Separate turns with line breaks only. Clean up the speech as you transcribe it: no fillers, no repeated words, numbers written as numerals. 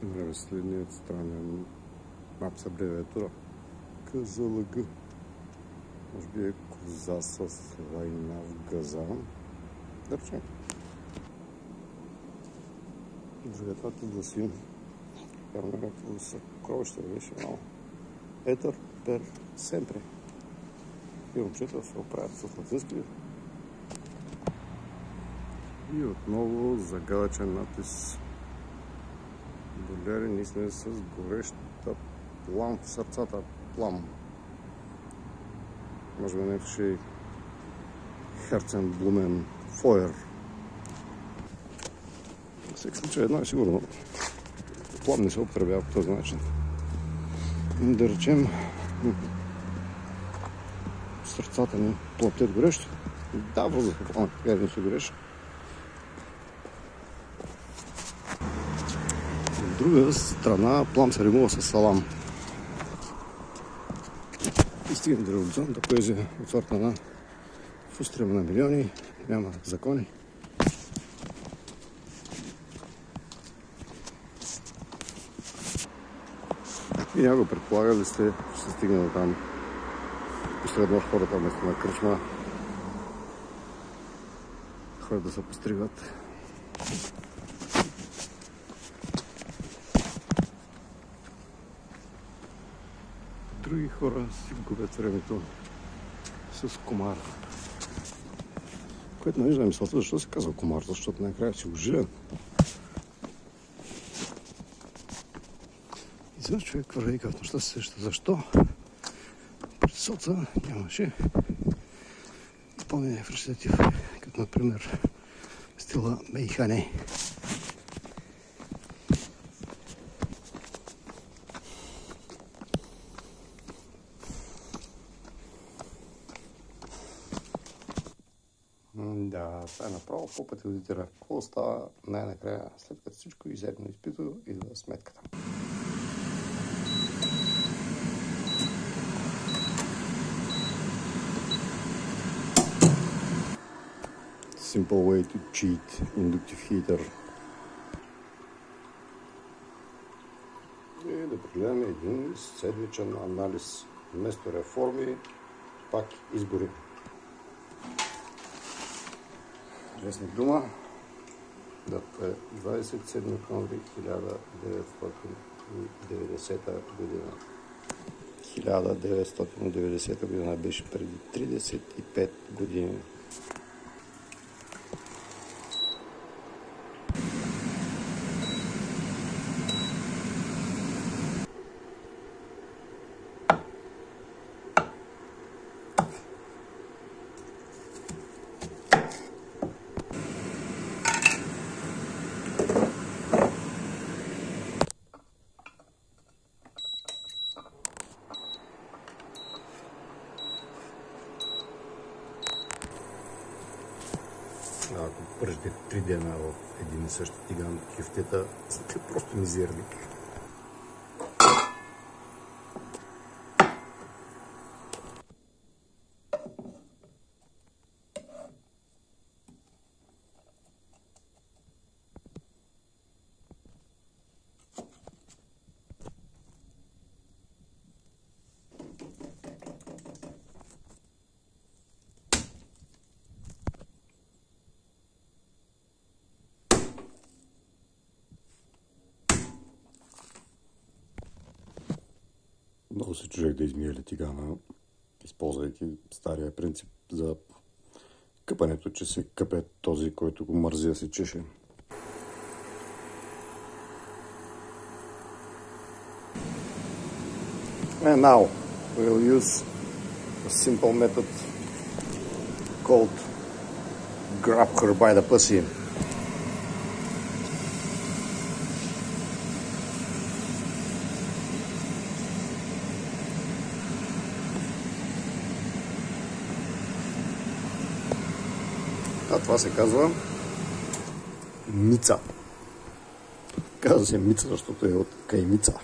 Време следният странен мап с абревиатура КЗЛГ. Може би е коза с война в газа. Да речем. Другата гласи. Явно някакво съкровище беше много. Етър пер семпре. И момчета се оправят с латински. И отново загадъчен надпис. Боляри наистина с гореща плам в сърцата. Плам. Може би някакви Херценблумен фойер. В всеки случай едно е сигурно. Плам не се употребява по този начин. Да речем, сърцата ни платят горещо. Да, въздуха плам, така не се гореща. От друга страна плам се римува с салам. И стигам до революционната поезия от сорта на в устрема на милиони, няма закони. И някой предполагали сте, ще се стигне до там посред нощ хората вместо на кръчма. Хората да се постригват. Други хора си губят времето с комар. Което не вижда мисълта, защо се казва комар, защото накрая си го жилен. И сега човек вървейка в нощта се сеща защо пред соца нямаше изпълнение в речитатив, като например стила Мейхане. Да, това е направо по пъти аудитира. Какво става най-накрая, след като всичко изедно изпито, идва сметката. Simple way to cheat inductive heater. И да прегледаме един седмичен анализ. Вместо реформи, пак избори. Вестник Дума. Дата е 27 октомври 1990 година. 1990 година беше преди 35 години. Ако пържите 3 дена в един и същи тиган кюфтета, сте просто мизерник. Много се чужех да измия тигана, използвайки стария принцип за къпането, че се къпе този, който го мързи да се чеше. And now we'll use a simple method called grab her by the pussy. А това се казва мица. Казва се мица, защото е от каймица.